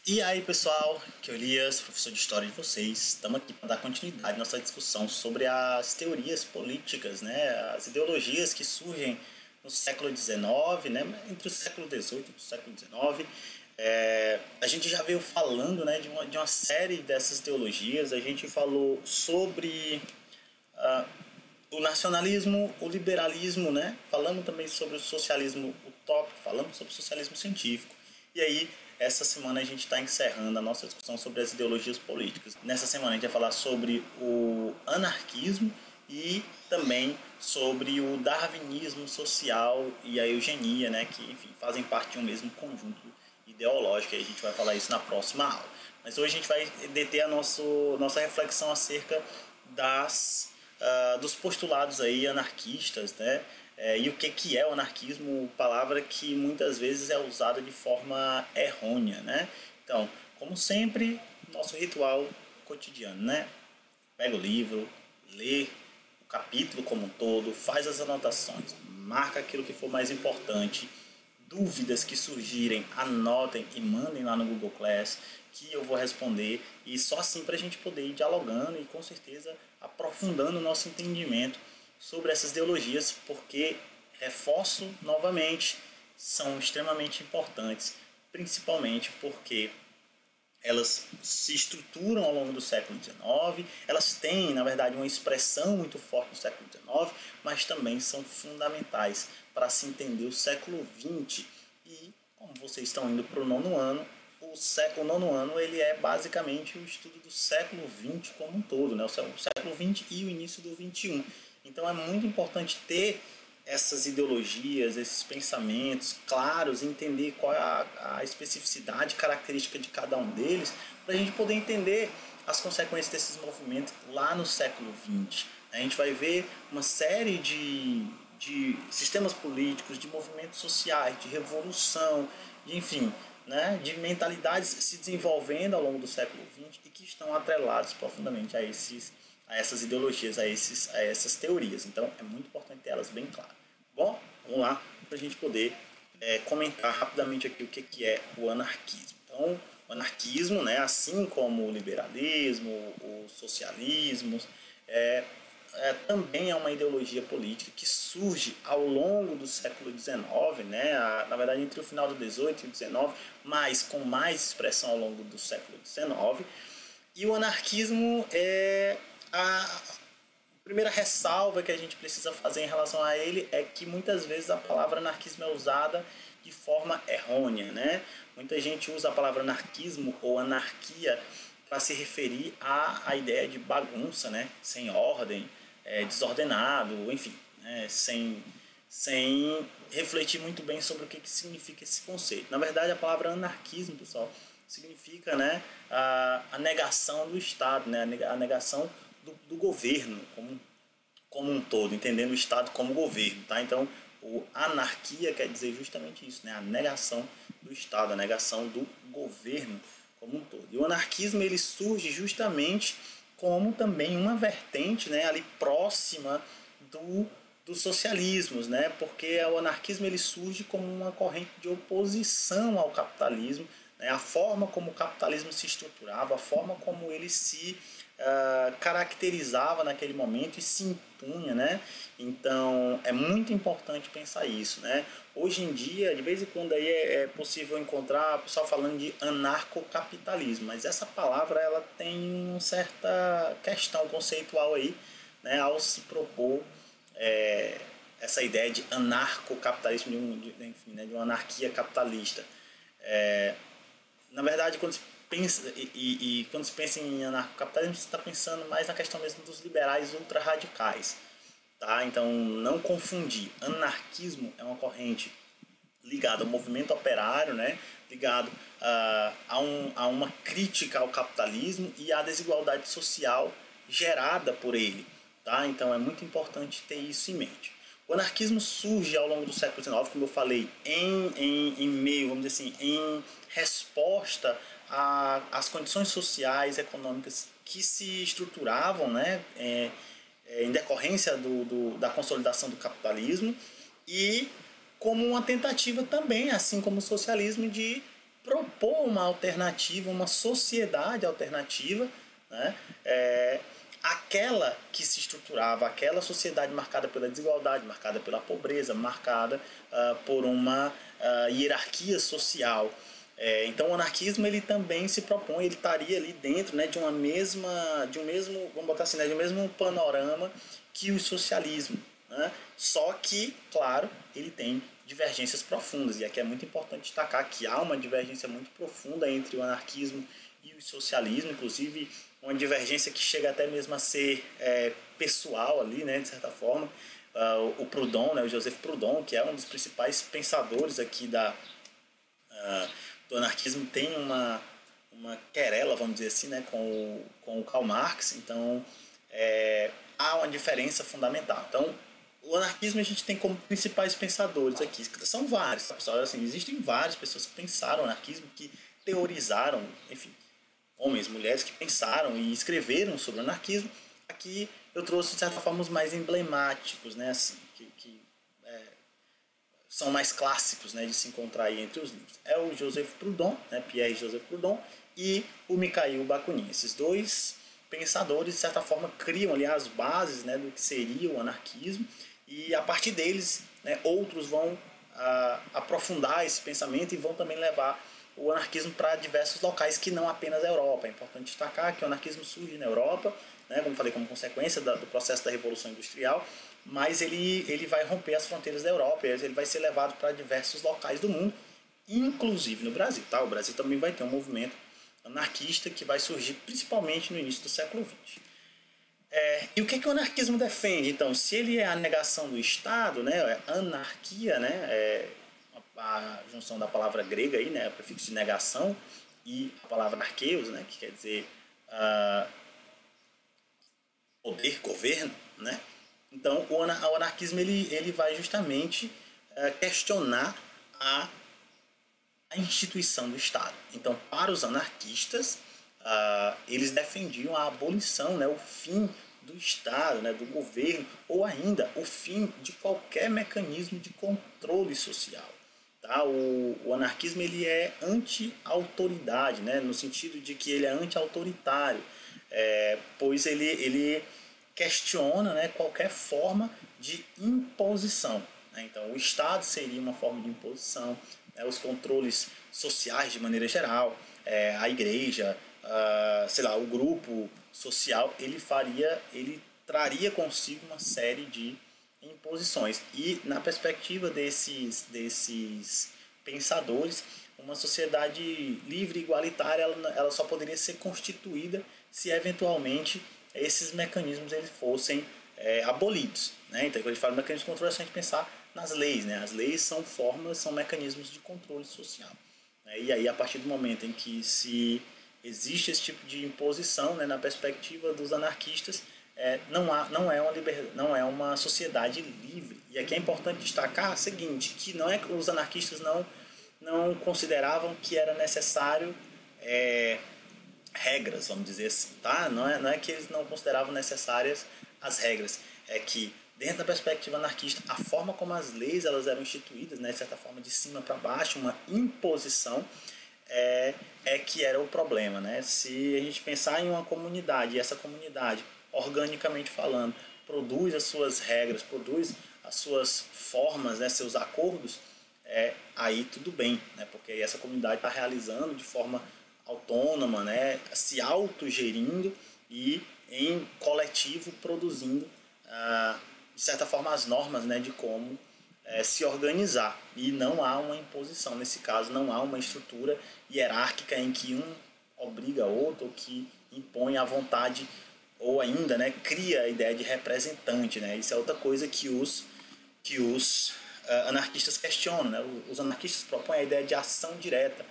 E aí, pessoal, que é o Elias, professor de História de vocês. Estamos aqui para dar continuidade à nossa discussão sobre as teorias políticas, né? As ideologias que surgem no século XIX, né? Entre o século XVIII e o século XIX. A gente já veio falando, né, de uma série dessas ideologias. A gente falou sobre o nacionalismo, o liberalismo, né? Falamos também sobre o socialismo utópico, falamos sobre o socialismo científico. E aí, essa semana a gente está encerrando a nossa discussão sobre as ideologias políticas. Nessa semana a gente vai falar sobre o anarquismo e também sobre o darwinismo social e a eugenia, né, que enfim, fazem parte de um mesmo conjunto ideológico. E a gente vai falar isso na próxima aula. Mas hoje a gente vai deter a nossa reflexão acerca dos postulados aí anarquistas, né? E o que é o anarquismo, palavra que muitas vezes é usada de forma errônea, né? Então, como sempre, nosso ritual cotidiano, né? Pega o livro, lê o capítulo como um todo, faz as anotações, marca aquilo que for mais importante, dúvidas que surgirem, anotem e mandem lá no Google Class, que eu vou responder, e só assim para a gente poder ir dialogando e com certeza aprofundando o nosso entendimento sobre essas ideologias, porque, reforço novamente, são extremamente importantes, principalmente porque elas se estruturam ao longo do século XIX, elas têm, na verdade, uma expressão muito forte no século XIX, mas também são fundamentais para se entender o século XX. E, como vocês estão indo para o nono ano, o nono ano ele é basicamente o estudo do século XX como um todo, né? O século XX e o início do XXI. Então é muito importante ter essas ideologias, esses pensamentos claros, entender qual é a especificidade característica de cada um deles, para a gente poder entender as consequências desses movimentos lá no século XX. A gente vai ver uma série de sistemas políticos, de movimentos sociais, de revolução, enfim, né, de mentalidades se desenvolvendo ao longo do século XX e que estão atrelados profundamente a essas ideologias, a essas teorias. Então é muito importante ter elas bem claras. Bom, vamos lá para a gente poder comentar rapidamente aqui o que é o anarquismo. Então, o anarquismo, né, assim como o liberalismo, o socialismo, também é uma ideologia política que surge ao longo do século XIX, né, na verdade entre o final do XVIII e o XIX, mas com mais expressão ao longo do século XIX. E o anarquismo a primeira ressalva que a gente precisa fazer em relação a ele é que muitas vezes a palavra anarquismo é usada de forma errônea, né? Muita gente usa a palavra anarquismo ou anarquia para se referir à ideia de bagunça, né? Sem ordem, desordenado, enfim, né? sem refletir muito bem sobre o que significa esse conceito. Na verdade, a palavra anarquismo, pessoal, significa, né, a negação do Estado, né? A negação do governo como um todo, entendendo o Estado como governo, tá? Então, anarquia quer dizer justamente isso, né? A negação do Estado, a negação do governo como um todo. E o anarquismo ele surge justamente como também uma vertente, né, ali próxima dos socialismos, né? Porque o anarquismo ele surge como uma corrente de oposição ao capitalismo, né? A forma como o capitalismo se estruturava, a forma como ele se caracterizava naquele momento e se impunha, né? Então é muito importante pensar isso, né? Hoje em dia, de vez em quando aí é possível encontrar o pessoal falando de anarcocapitalismo, mas essa palavra ela tem uma certa questão conceitual aí, né? Ao se propor essa ideia de anarcocapitalismo, enfim, né? De uma anarquia capitalista. Na verdade, quando se pensa, quando se pensa em anarcocapitalismo, você está pensando mais na questão mesmo dos liberais ultra-radicais. Tá? Então, não confundir. Anarquismo é uma corrente ligada ao movimento operário, né? Ligado a uma crítica ao capitalismo e à desigualdade social gerada por ele. Tá? Então, é muito importante ter isso em mente. O anarquismo surge ao longo do século XIX, como eu falei, em meio, vamos dizer assim, em resposta às condições sociais, econômicas que se estruturavam, né, em decorrência da consolidação do capitalismo e como uma tentativa também, assim como o socialismo, de propor uma alternativa, uma sociedade alternativa, né? Aquela que se estruturava, aquela sociedade marcada pela desigualdade, marcada pela pobreza, marcada por uma hierarquia social. Então o anarquismo ele também se propõe, ele estaria ali dentro, né, de um mesmo, vamos botar assim, né, de um mesmo panorama que o socialismo, né? Só que, claro, ele tem divergências profundas, e aqui é muito importante destacar que há uma divergência muito profunda entre o anarquismo e o socialismo, inclusive uma divergência que chega até mesmo a ser pessoal ali, né, de certa forma. O Proudhon, né, o Joseph Proudhon, que é um dos principais pensadores aqui do anarquismo, tem uma querela, vamos dizer assim, né, com o Karl Marx. Então há uma diferença fundamental. Então o anarquismo a gente tem como principais pensadores aqui, são vários, tá, pessoal? Assim, existem várias pessoas que pensaram o anarquismo, que teorizaram, enfim, homens, mulheres que pensaram e escreveram sobre o anarquismo. Aqui eu trouxe, de certa forma, os mais emblemáticos, né, assim, que são mais clássicos, né, de se encontrar aí entre os livros. É o Joseph Proudhon, né, Pierre Joseph Proudhon, e o Mikhail Bakunin. Esses dois pensadores, de certa forma, criam ali as bases, né, do que seria o anarquismo, e a partir deles, né, outros vão aprofundar esse pensamento e vão também levar o anarquismo para diversos locais que não apenas a Europa. É importante destacar que o anarquismo surge na Europa, né, como falei, como consequência do processo da Revolução Industrial, mas ele vai romper as fronteiras da Europa, ele vai ser levado para diversos locais do mundo, inclusive no Brasil. Tá? O Brasil também vai ter um movimento anarquista que vai surgir principalmente no início do século XX. E o que o anarquismo defende? Então, se ele é a negação do Estado, né, anarquia, né, a junção da palavra grega aí, né, o prefixo de negação, e a palavra arqueos, né, que quer dizer poder, governo, né? Então o anarquismo ele vai justamente questionar a instituição do Estado. Então, para os anarquistas, eles defendiam a abolição, né, o fim do Estado, né, do governo, ou ainda o fim de qualquer mecanismo de controle social. Tá? O anarquismo ele é anti-autoridade, né, no sentido de que ele é anti-autoritário, pois ele questiona, né, qualquer forma de imposição. Né? Então, o Estado seria uma forma de imposição, né, os controles sociais de maneira geral, a igreja, sei lá, o grupo social, ele traria consigo uma série de imposições. E na perspectiva desses pensadores, uma sociedade livre e igualitária ela só poderia ser constituída se eventualmente esses mecanismos eles fossem abolidos. Né? Então, quando a gente fala de mecanismos de controle, é só a gente pensar nas leis. Né? As leis são mecanismos de controle social. Né? E aí, a partir do momento em que se existe esse tipo de imposição, né, na perspectiva dos anarquistas, não é uma sociedade livre. E aqui é importante destacar o seguinte, que não é que os anarquistas não consideravam que era necessário regras, vamos dizer assim, tá? Não é que eles não consideravam necessárias as regras, é que dentro da perspectiva anarquista, a forma como as leis elas eram instituídas, né, de certa forma de cima para baixo, uma imposição, que era o problema, né? Se a gente pensar em uma comunidade, e essa comunidade, organicamente falando, produz as suas regras, produz as suas formas, né, seus acordos, aí tudo bem, né? Porque aí essa comunidade está realizando de forma autônoma, né, se autogerindo e em coletivo produzindo, de certa forma, as normas, né, de como se organizar. E não há uma imposição, nesse caso não há uma estrutura hierárquica em que um obriga outro, ou que impõe a vontade, ou ainda, né, cria a ideia de representante. Né? Isso é outra coisa que os anarquistas questionam. Né? Os anarquistas propõem a ideia de ação direta,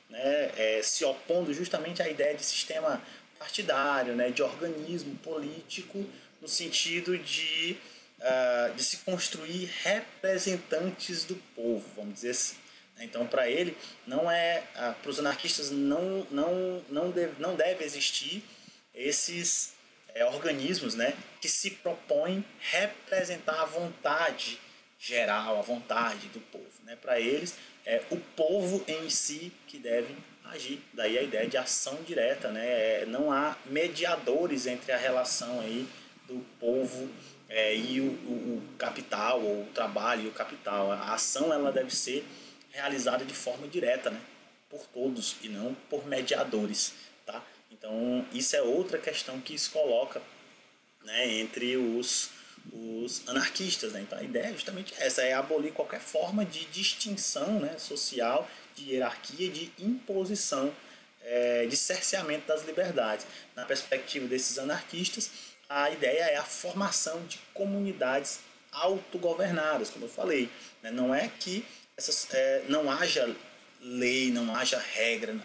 né, se opondo justamente à ideia de sistema partidário, né, de organismo político, no sentido de se construir representantes do povo, vamos dizer assim. Então, para ele, para os anarquistas não deve existir esses organismos, né, que se propõem representar a vontade geral, a vontade do povo. Né? Para eles, o povo em si que deve agir. Daí a ideia de ação direta, né? Não há mediadores entre a relação aí do povo e o capital, ou o trabalho e o capital. A ação ela deve ser realizada de forma direta, né? Por todos e não por mediadores, tá? Então isso é outra questão que se coloca, né, entre os anarquistas, né? Então a ideia é justamente essa, é abolir qualquer forma de distinção, né, social, de hierarquia, de imposição, de cerceamento das liberdades. Na perspectiva desses anarquistas, a ideia é a formação de comunidades autogovernadas, como eu falei, né? Não é que não haja lei, não haja regra,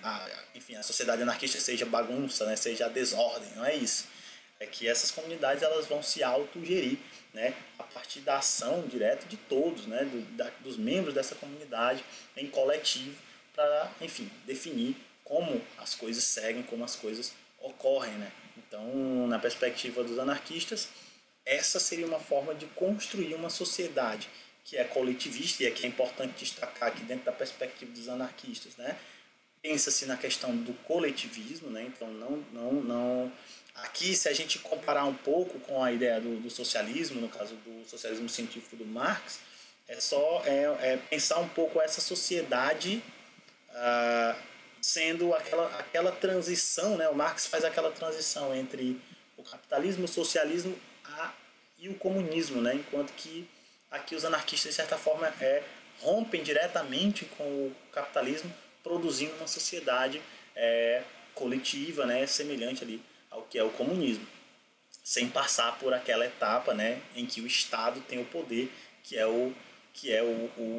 enfim, a sociedade anarquista seja bagunça, né, seja desordem, não é isso. É que essas comunidades elas vão se autogerir, né, a partir da ação direta de todos, né, dos membros dessa comunidade em coletivo, para, enfim, definir como as coisas seguem, como as coisas ocorrem, né. Então, na perspectiva dos anarquistas, essa seria uma forma de construir uma sociedade que é coletivista, e aqui é importante destacar aqui dentro da perspectiva dos anarquistas, né? Pensa-se na questão do coletivismo, né? Então não aqui, se a gente comparar um pouco com a ideia do socialismo, no caso do socialismo científico do Marx, é pensar um pouco essa sociedade sendo aquela transição, né? O Marx faz aquela transição entre o capitalismo, o socialismo e o comunismo, né? Enquanto que aqui os anarquistas, de certa forma, rompem diretamente com o capitalismo, produzindo uma sociedade coletiva, né, semelhante ali ao que é o comunismo, sem passar por aquela etapa, né, em que o Estado tem o poder, que é o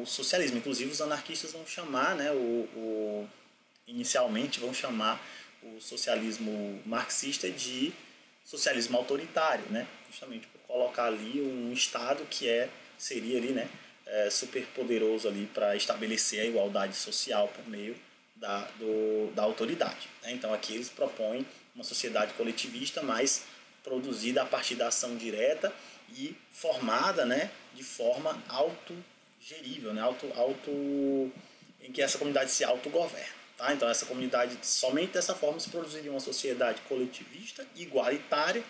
socialismo. Inclusive, os anarquistas vão chamar, né, inicialmente vão chamar o socialismo marxista de socialismo autoritário, né, justamente por colocar ali um Estado que seria ali, né, super poderoso ali para estabelecer a igualdade social por meio da autoridade, né? Então aqui eles propõem uma sociedade coletivista, mas produzida a partir da ação direta e formada, né, de forma autogerível, né, em que essa comunidade se autogoverna, tá? Então essa comunidade, somente dessa forma, se produziria uma sociedade coletivista, igualitária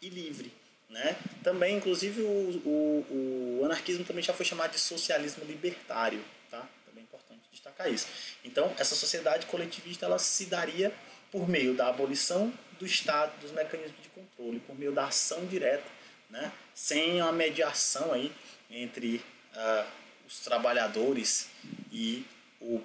e livre, né? Também, inclusive, o anarquismo também já foi chamado de socialismo libertário, tá? Também é importante destacar isso. Então, essa sociedade coletivista ela se daria por meio da abolição do Estado, dos mecanismos de controle, por meio da ação direta, né? Sem uma mediação aí entre os trabalhadores e o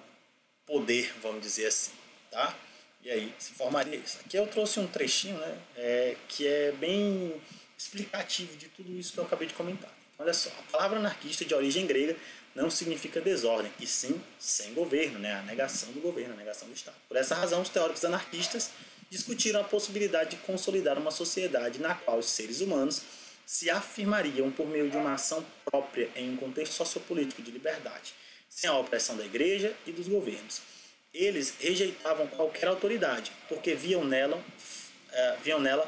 poder, vamos dizer assim, tá? E aí se formaria isso. Aqui eu trouxe um trechinho, né, que é bem explicativo de tudo isso que eu acabei de comentar. Olha só, a palavra anarquista de origem grega não significa desordem, e sim sem governo, né? A negação do governo, a negação do Estado. Por essa razão, os teóricos anarquistas discutiram a possibilidade de consolidar uma sociedade na qual os seres humanos se afirmariam por meio de uma ação própria em um contexto sociopolítico de liberdade, sem a opressão da igreja e dos governos. Eles rejeitavam qualquer autoridade, porque viam nela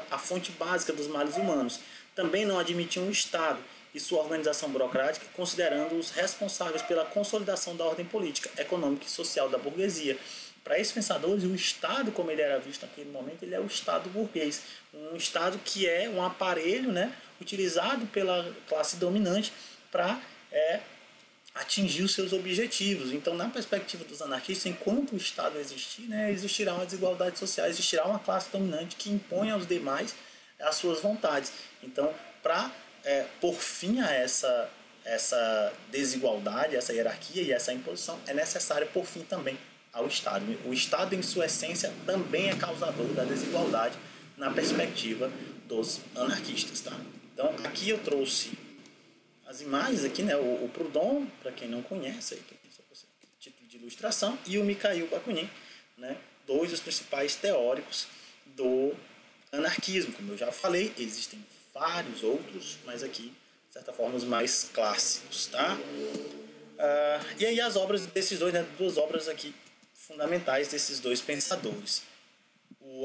a fonte básica dos males humanos. Também não admitiam o Estado e sua organização burocrática, considerando-os responsáveis pela consolidação da ordem política, econômica e social da burguesia. Para esses pensadores, o Estado, como ele era visto naquele momento, ele é o Estado burguês. Um Estado que é um aparelho, né, utilizado pela classe dominante para atingir os seus objetivos. Então, na perspectiva dos anarquistas, enquanto o Estado existir, né, existirá uma desigualdade social, existirá uma classe dominante que impõe aos demais as suas vontades. Então, para por fim a essa desigualdade, essa hierarquia e essa imposição, é necessário por fim também ao Estado. O Estado, em sua essência, também é causador da desigualdade na perspectiva dos anarquistas, tá? Então, aqui eu trouxe as imagens aqui, né? O Proudhon, para quem não conhece, aí, título de ilustração, e o Mikhail Bakunin, né? Dois dos principais teóricos do anarquismo. Como eu já falei, existem vários outros, mas aqui, de certa forma, os mais clássicos, tá? E aí as obras desses dois, né? Duas obras aqui fundamentais desses dois pensadores.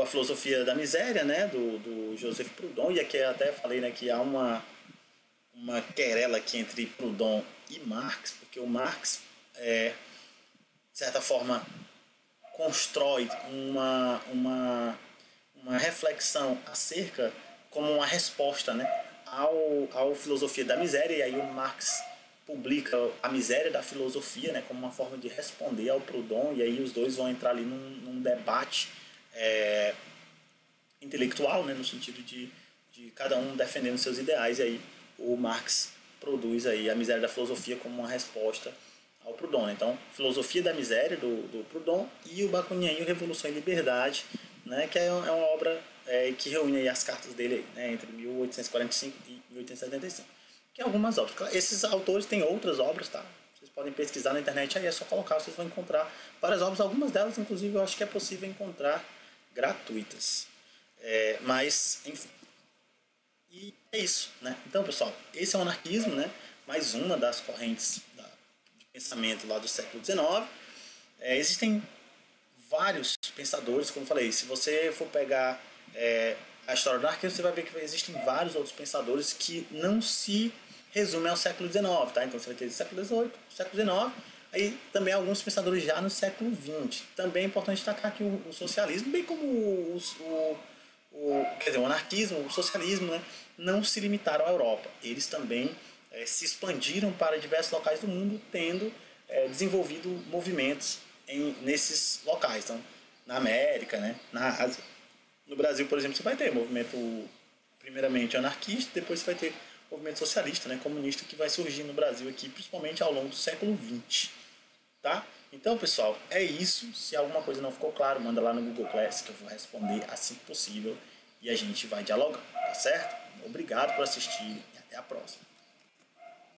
A Filosofia da Miséria, né? Do Joseph Proudhon, e aqui eu até falei, né, que há uma querela aqui entre Proudhon e Marx, porque o Marx de certa forma, constrói uma reflexão acerca, como uma resposta, né, ao Filosofia da Miséria, e aí o Marx publica A Miséria da Filosofia, né, como uma forma de responder ao Proudhon, e aí os dois vão entrar ali num debate intelectual, né, no sentido de cada um defendendo seus ideais, e aí o Marx produz aí A Miséria da Filosofia como uma resposta ao Proudhon. Então, Filosofia da Miséria, do Proudhon, e o Bakunin, Revolução e Liberdade, né, que é uma obra que reúne aí as cartas dele, né, entre 1845 e 1875. Que é algumas obras. Esses autores têm outras obras, tá? Vocês podem pesquisar na internet, aí é só colocar, vocês vão encontrar várias obras. Algumas delas, inclusive, eu acho que é possível encontrar gratuitas. Mas, enfim. E é isso, né? Então, pessoal, esse é o anarquismo, né? Mais uma das correntes de pensamento lá do século XIX. Existem vários pensadores, como eu falei, se você for pegar a história do anarquismo, você vai ver que existem vários outros pensadores que não se resumem ao século XIX, tá? Então você vai ter século XVIII, século XIX, aí também alguns pensadores já no século XX. Também é importante destacar que o socialismo, bem como o anarquismo, o socialismo, né, não se limitaram à Europa. Eles também se expandiram para diversos locais do mundo, tendo desenvolvido movimentos nesses locais. Então, na América, né, na Ásia. No Brasil, por exemplo, você vai ter movimento primeiramente anarquista, depois você vai ter movimento socialista, né, comunista, que vai surgir no Brasil aqui, principalmente ao longo do século XX. Tá? Então, pessoal, é isso. Se alguma coisa não ficou claro, manda lá no Google Class que eu vou responder assim que possível e a gente vai dialogar, tá certo? Obrigado por assistir e até a próxima.